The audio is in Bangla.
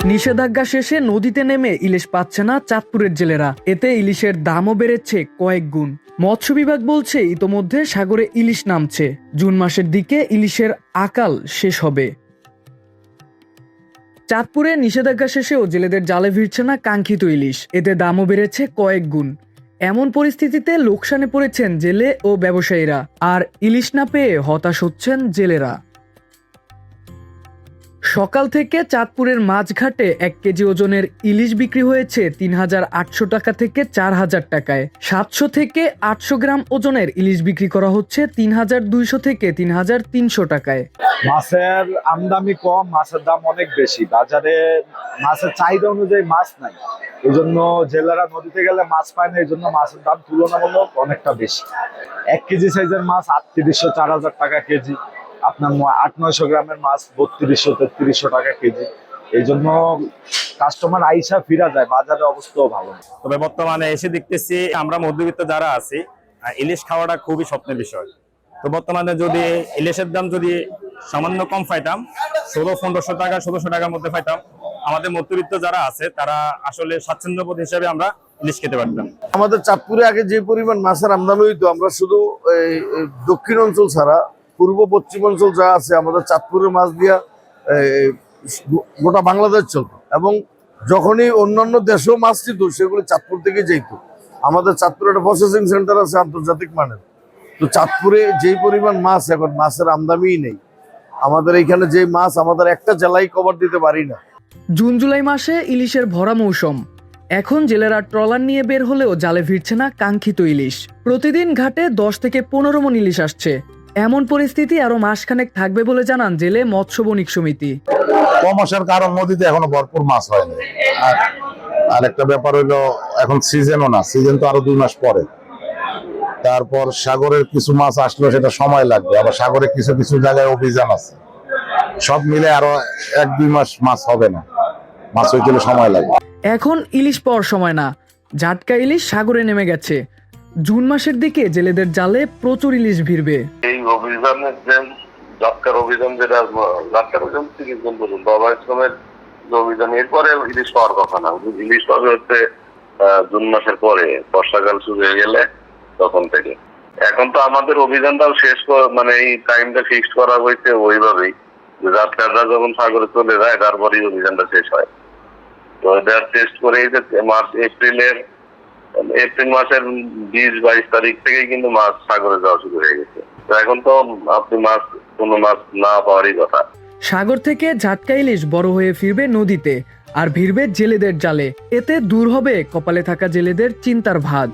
নিষেধাজ্ঞা শেষে নদীতে নেমে ইলিশ পাচ্ছে না চাঁদপুরের জেলেরা। এতে ইলিশের দামও বেড়েছে কয়েক গুণ। মৎস্য বিভাগ বলছে ইতোমধ্যে সাগরে ইলিশ নামছে। জুন মাসের দিকে ইলিশের আকাল শেষ হবে। চাঁদপুরে নিষেধাজ্ঞা শেষেও জেলেদের জালে ভিড়ছে না কাঙ্ক্ষিত ইলিশ। এতে দামও বেড়েছে কয়েক গুণ। এমন পরিস্থিতিতে লোকসানে পড়েছেন জেলে ও ব্যবসায়ীরা। আর ইলিশ না পেয়ে হতাশ হচ্ছেন জেলেরা। সকাল থেকে চাঁদপুরের মাছঘাটে 1 কেজি ওজনের ইলিশ বিক্রি হয়েছে ৩,৮০০ টাকা থেকে ৪,০০০ টাকায়। 700 থেকে 800 গ্রাম ওজনের ইলিশ বিক্রি করা হচ্ছে ৩,২০০ থেকে ৩,৩০০ টাকায়। মাছের আমদানি কম, মাছের দাম অনেক বেশি। বাজারে মাছের চাহিদা অনুযায়ী মাছ নাই, এই জন্য জেলেরা নদীতে গেলে মাছ পায় না। এই জন্য মাছের দাম তুলনামূলক অনেকটা বেশি। 1 কেজি সাইজের মাছ ৩৮০০ ৪,০০০ টাকা কেজি। আপনার ৮০০-৯০০ গ্রামের মাছ ৩২০০-৩৩০০ টাকা কেজি। এই জন্য কাস্টমার আইসা ফিরা যায়, বাজারে অবস্থাও ভালো। তবে বর্তমানে এসে দেখতেছি আমরা মধ্যবিত্ত যারা আছি, ইলিশ খাওয়াটা খুবই স্বপ্নের বিষয়। তো বর্তমানে যদি ইলিশের দাম যদি সামান্য কম পাইতাম, ১৬-১৫০০ টাকা ১৬০০ টাকার মধ্যে পাইতাম, আমাদের মধ্যবিত্ত যারা আছে তারা আসলে স্বাচ্ছন্দ্যবোধ হিসাবে আমরা ইলিশ খেতে পারতাম। আমাদের চাঁদপুরে আগে যে পরিমাণ মাছের আমদানি হইতো, আমরা শুধু দক্ষিণ অঞ্চল ছাড়া পূর্ব পশ্চিম অঞ্চল যা আছে আমাদের চাঁদপুরের মাছ দিয়া গোটা বাংলাদেশ চলতো। এবং যখনই অন্যান্য দেশেও মাছ ছিল সেগুলো চাঁদপুর থেকে যেত। আমাদের চাঁদপুরে একটা প্রসেসিং সেন্টার আছে আন্তর্জাতিক মানের। তো চাঁদপুরে যেই পরিমাণ মাছ, এখন মাছের আমদানিই নেই। আমাদের এইখানে যে মাছ আমাদের একটা জেলায় কভার দিতে পারি না। জুন জুলাই মাসে ইলিশের ভরা মৌসুম। এখন জেলেরা ট্রলার নিয়ে বের হলেও জালে ভিড়ছে না কাঙ্ক্ষিত ইলিশ। প্রতিদিন ঘাটে 10 থেকে 15 মণ ইলিশ আসছে। এমন পরিস্থিতি আরো মাসখানেক থাকবে বলে জানান জেলে মৎস্য বণিক সমিতি। কম আসার কারণ নদীতে এখনো ভরপুর মাছ হয়নি। আর একটা ব্যাপার হইলো এখন সিজনও না, সিজন তো আরো 2 মাস পরে। তারপর সাগরের কিছু মাছ আসলে সেটা সময় লাগবে। আবার সাগরে কিছু কিছু জায়গায় অভিযান আছে। সব মিলে আরো 1-2 মাস মাছ হবে না, মাছ হইতে সময় লাগবে। এখন ইলিশ পাওয়ার সময় না, জাটকা ইলিশ সাগরে নেমে গেছে। জুন মাসের দিকে জেলেদের জালে প্রচুর ইলিশ ভিড়বে। এই অভিযানের জাটকার অভিযান, যেটা জাটকার অভিযান থেকে পর্যন্ত অবৈধমের অভিযান, এরপরে ইলিশ পাওয়ার কথা না। ইলিশ পাবে হচ্ছে জুন মাসের পরে, বর্ষাকাল শুরু হয়ে গেলে তখন থেকে। এখন তো আমাদের অভিযানটাও শেষ, মানে এই টাইমটা ফিক্সড করা হয়েছে ওইভাবেই, জাটকাররা যখন সাগরে চলে যায় তারপরেই অভিযানটা শেষ হয়। তো এটা টেস্ট করে এপ্রিল মাসের 20-22 তারিখ থেকে কিন্তু মাছ সাগরে যাওয়া শুরু হয়ে গেছে। তো এখন তো আপনি কোনো মাছ না পাওয়ারই কথা। সাগর থেকে ঝাটকা ইলিশ বড় হয়ে ফিরবে নদীতে, আর ভিড়বে জেলেদের জালে। এতে দূর হবে কপালে থাকা জেলেদের চিন্তার ভাঁজ।